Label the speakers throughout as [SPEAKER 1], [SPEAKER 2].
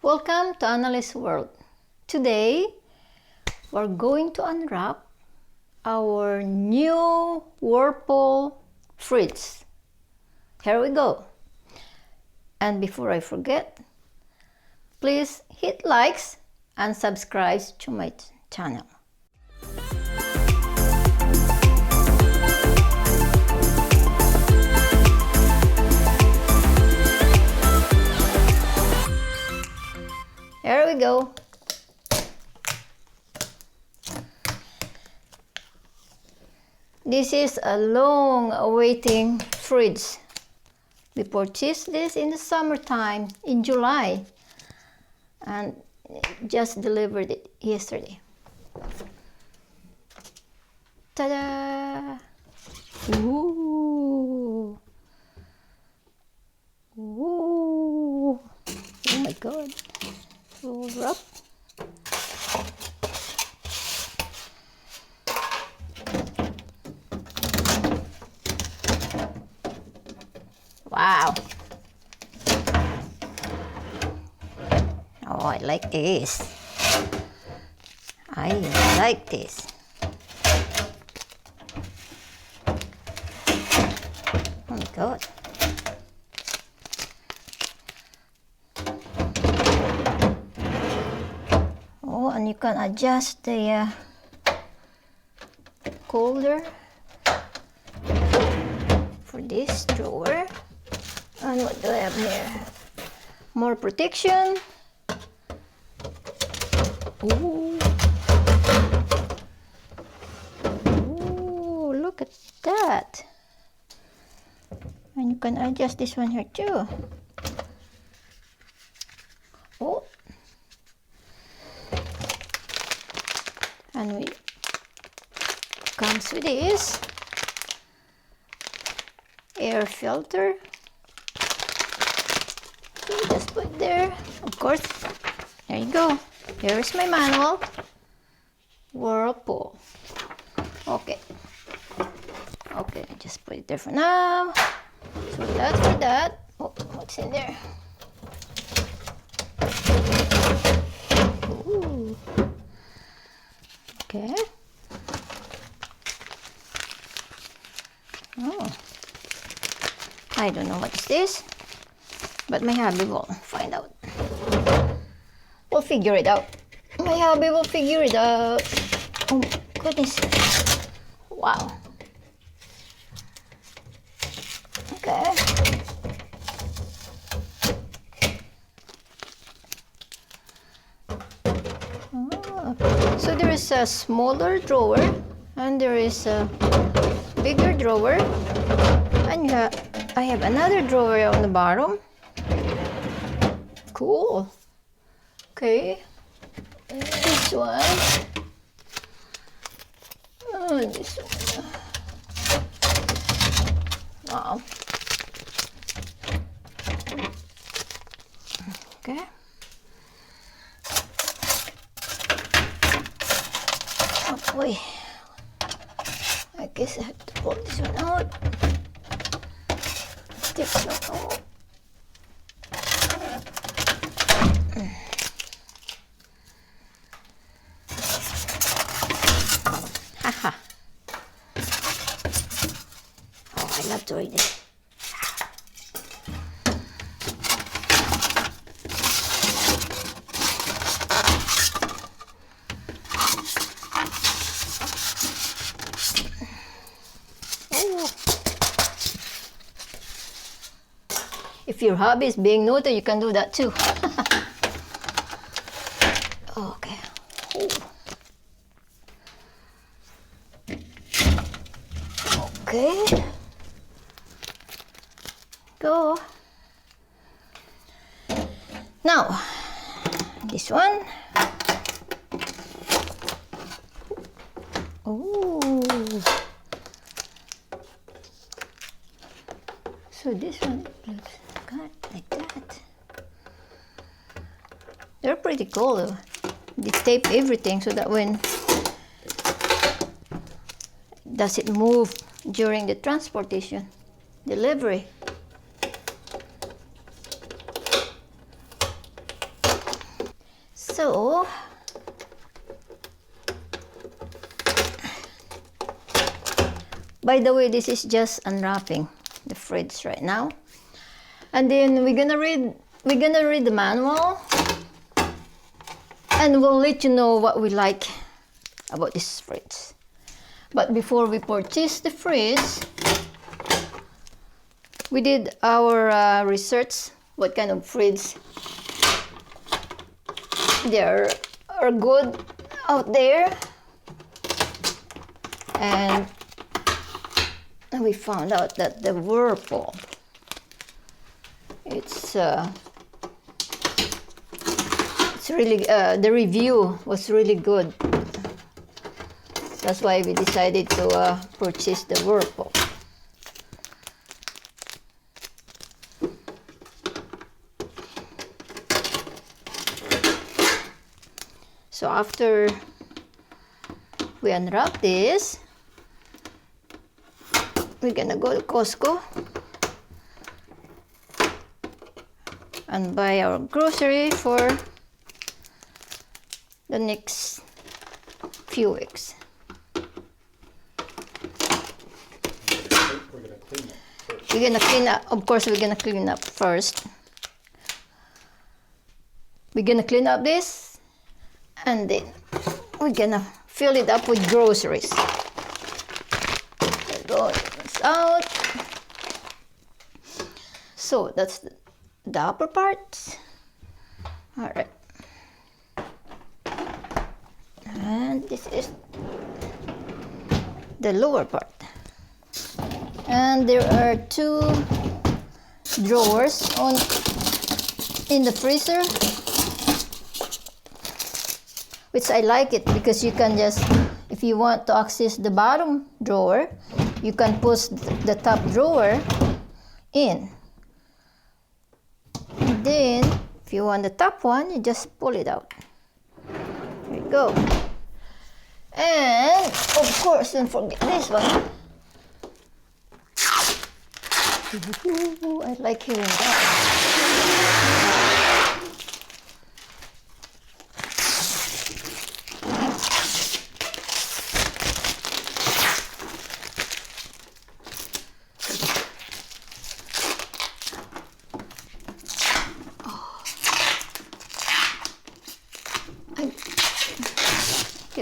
[SPEAKER 1] Welcome to Analie's World. Today, we're going to unwrap our new Whirlpool fridge. Here we go. And before I forget, please hit likes and subscribe to my channel. Here we go. This is a long awaiting fridge. We purchased this in the summertime in July and just delivered it yesterday. Ta-da! Ooh! Ooh! Oh my God! So rough. Wow. Oh, I like this. I like this. Oh my God. Oh, and you can adjust the holder for this drawer. And what do I have here? More protection. Ooh. Ooh, look at that. And you can adjust this one here too. Oh. And it comes with this air filter. Okay, just put there. Of course, there you go. Here's my manual. Whirlpool. Okay. Okay, just put it there for now. So that's for that. Oh, what's in there? Ooh. Okay. Oh. I don't know what is this, but my hubby will find out. We'll figure it out. My hubby will figure it out. Oh my goodness. Wow. Okay. Oh. So there is a smaller drawer and there is a bigger drawer, and I have another drawer on the bottom. Cool. Okay. And this one. Oh, this one. Wow. Okay. Oh boy. I guess I have to pull this one out. This one out. Haha. Oh, I love doing this. If your hobby is being naughty, you can do that too. Okay. Ooh. Okay. Go. Now, this one. Oh. So this one looks good like that. They're pretty cool though. They tape everything so that when does it move during the transportation, delivery. So by the way, this is just unwrapping the fridge right now, and then we're gonna read the manual, and we'll let you know what we like about this fridge. But before we purchase the fridge, we did our research what kind of fridge there are good out there, and we found out that the Whirlpool, it's really the review was really good. That's why we decided to purchase the Whirlpool. So after we unwrap this, we're gonna go to Costco and buy our grocery for the next few weeks. We're gonna clean up. Of course, we're gonna clean up first. We're gonna clean up this, and then we're gonna fill it up with groceries. Go out. So that's the upper part. All right. And this is the lower part. And there are two drawers in the freezer, which I like it because you can just, if you want to access the bottom drawer, you can push the top drawer in. And then if you want the top one, you just pull it out. There you go. And of course, don't forget this one. Ooh, I like hearing that.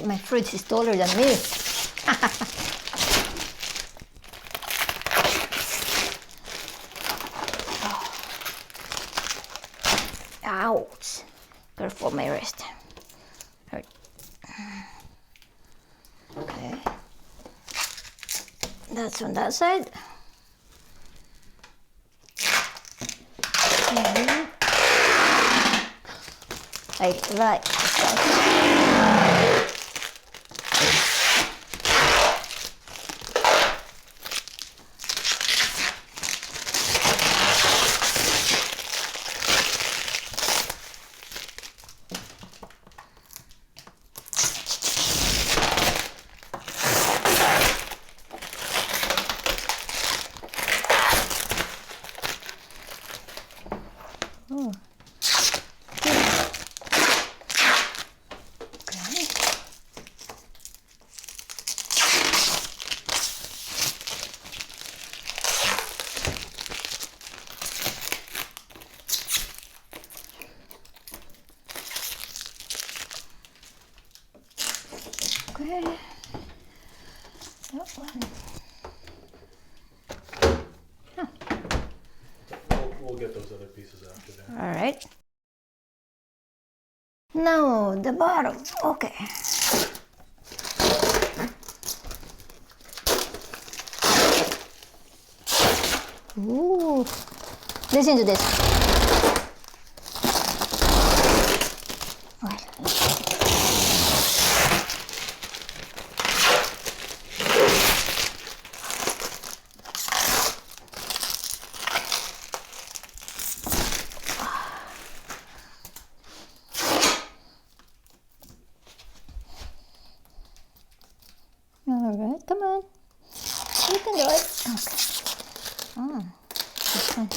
[SPEAKER 1] My fridge is taller than me. Ouch. Careful, my wrist. Hurt. Okay. That's on that side. I like that. Oh. Okay. That one. Huh.
[SPEAKER 2] We'll get those other pieces after that.
[SPEAKER 1] All right. Now the bottom. Okay. Ooh. Listen to this. Okay. All right, come on. You can do it. Okay. Oh, this one.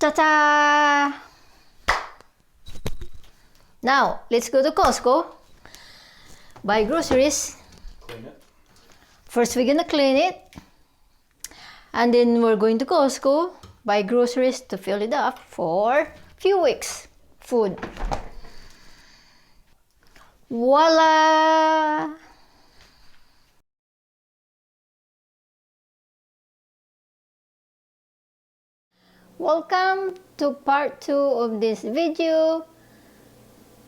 [SPEAKER 1] Ta-ta! Now, let's go to Costco, buy groceries.
[SPEAKER 2] Clean it.
[SPEAKER 1] First, we're gonna clean it. And then we're going to Costco, buy groceries to fill it up for a few weeks. Food. Voila! Welcome to part 2 of this video,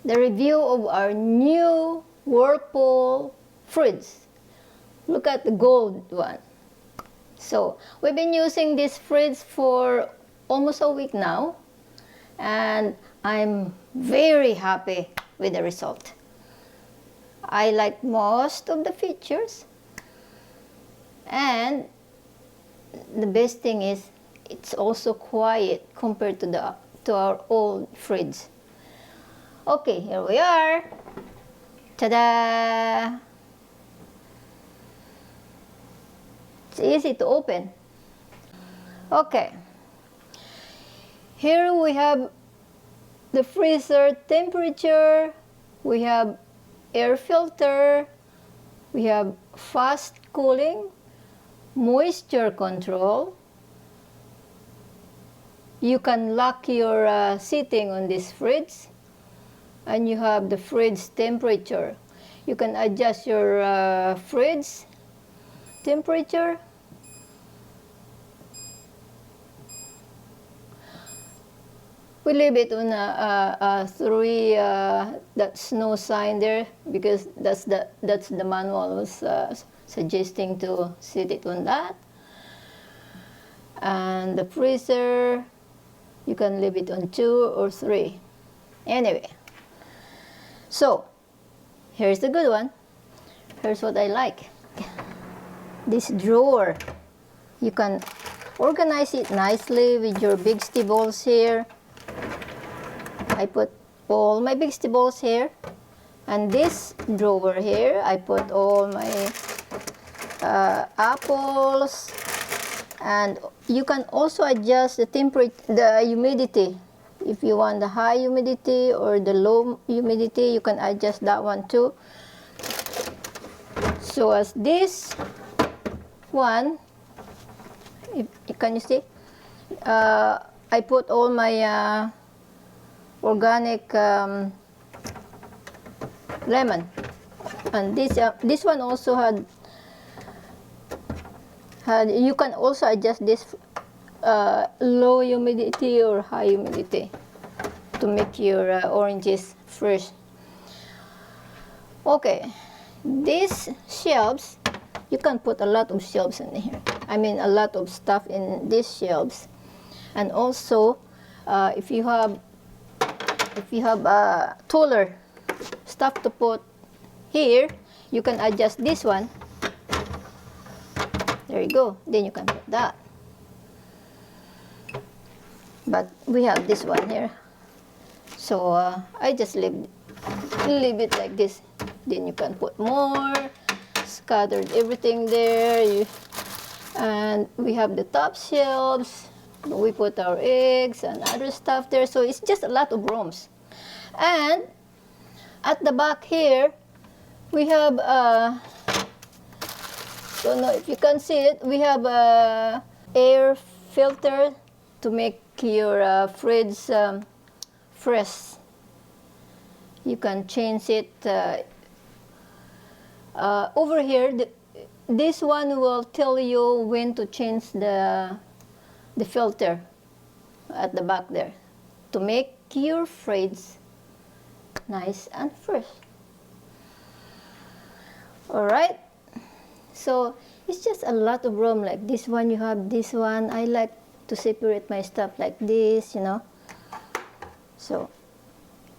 [SPEAKER 1] the review of our new Whirlpool fridge. Look at the gold one. So, we've been using this fridge for almost a week now, and I'm very happy with the result. I like most of the features, and the best thing is it's also quiet compared to our old fridge. Okay, here we are. Ta-da! It's easy to open. Okay. Here we have the freezer temperature, we have air filter, we have fast cooling, moisture control. You can lock your seating on this fridge, and you have the fridge temperature. You can adjust your fridge temperature. We leave it on a 3, that's no sign there, because that's the manual was suggesting to set it on that. And the freezer, you can leave it on 2 or 3. Anyway, so here's the good one. Here's what I like. This drawer, you can organize it nicely with your vegetables here. I put all my vegetables here, and this drawer here, I put all my apples. And you can also adjust the temperature, the humidity. If you want the high humidity or the low humidity, you can adjust that one too. So as this one, can you see? I put all my organic lemon, and this one also had. You can also adjust this low humidity or high humidity to make your oranges fresh. Okay, these shelves, you can put a lot of shelves in here. I mean, a lot of stuff in these shelves. And also, if you have taller stuff to put here, you can adjust this one. There you go. Then you can put that. But we have this one here, so I just leave it like this. Then you can put more. Scattered everything there. And we have the top shelves. We put our eggs and other stuff there. So it's just a lot of rooms. And at the back here, we have don't know if you can see it. We have a air filter to make your fridge fresh. You can change it over here. This one will tell you when to change the filter at the back there to make your fridge nice and fresh. All right. So it's just a lot of room. Like this one, you have this one. I like to separate my stuff like this, you know. So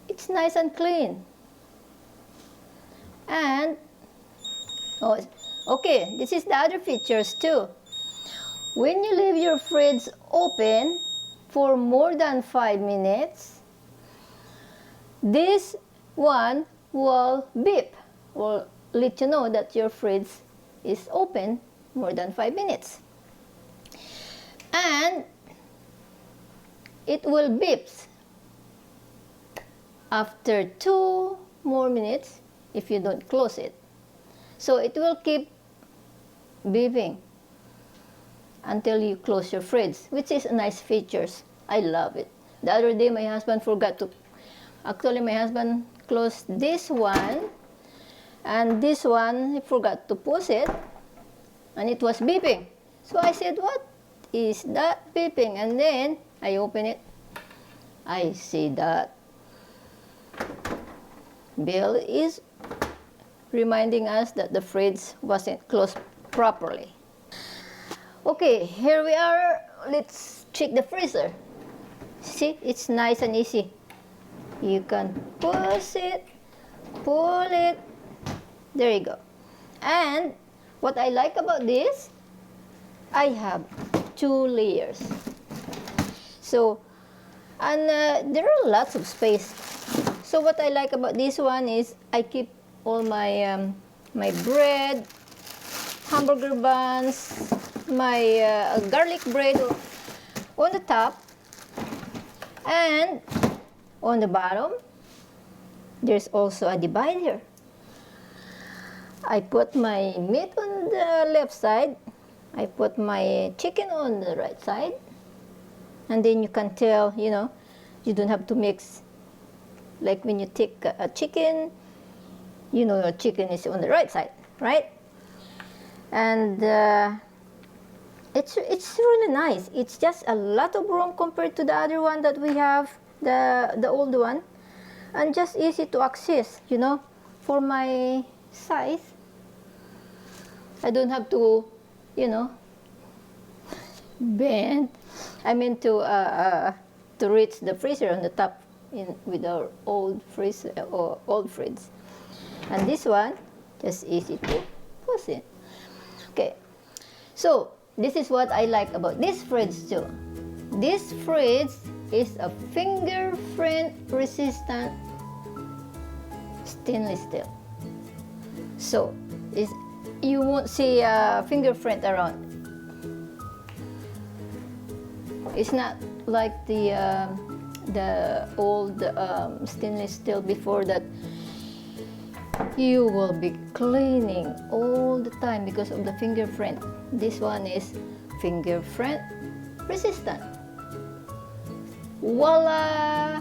[SPEAKER 1] it's nice and clean. And oh, okay, this is the other features too. When you leave your fridge open for more than 5 minutes, this one will beep, will let you know that your fridge is open more than 5 minutes. And it will beep after 2 more minutes if you don't close it. So it will keep beeping until you close your fridge, which is a nice feature. I love it. The other day my husband forgot to, actually my husband closed this one, and this one he forgot to push it, and it was beeping. So I said, what is that beeping? And then I open it. I see that Bill is reminding us that the fridge wasn't closed properly. Okay, here we are. Let's check the freezer. See, it's nice and easy. You can push it, pull it. There you go. And what I like about this, I have 2 layers. So, and there are lots of space. So what I like about this one is I keep all my my bread, hamburger buns, my garlic bread on the top, and on the bottom there's also a divider. I put my meat on the left side, I put my chicken on the right side, and then you can tell, you know, you don't have to mix. Like when you take a chicken, you know your chicken is on the right side, right? And it's really nice. It's just a lot of room compared to the other one that we have, the old one, and just easy to access, you know, for my size. I don't have to, you know, bend. I mean to reach the freezer on the top with our old freezer or old fridge. And this one, just easy to push it. Okay, so this is what I like about this fridge too. This fridge is a fingerprint resistant stainless steel. So you won't see a fingerprint around. It's not like the old stainless steel before that you will be cleaning all the time because of the fingerprint. This one is fingerprint resistant. Voila!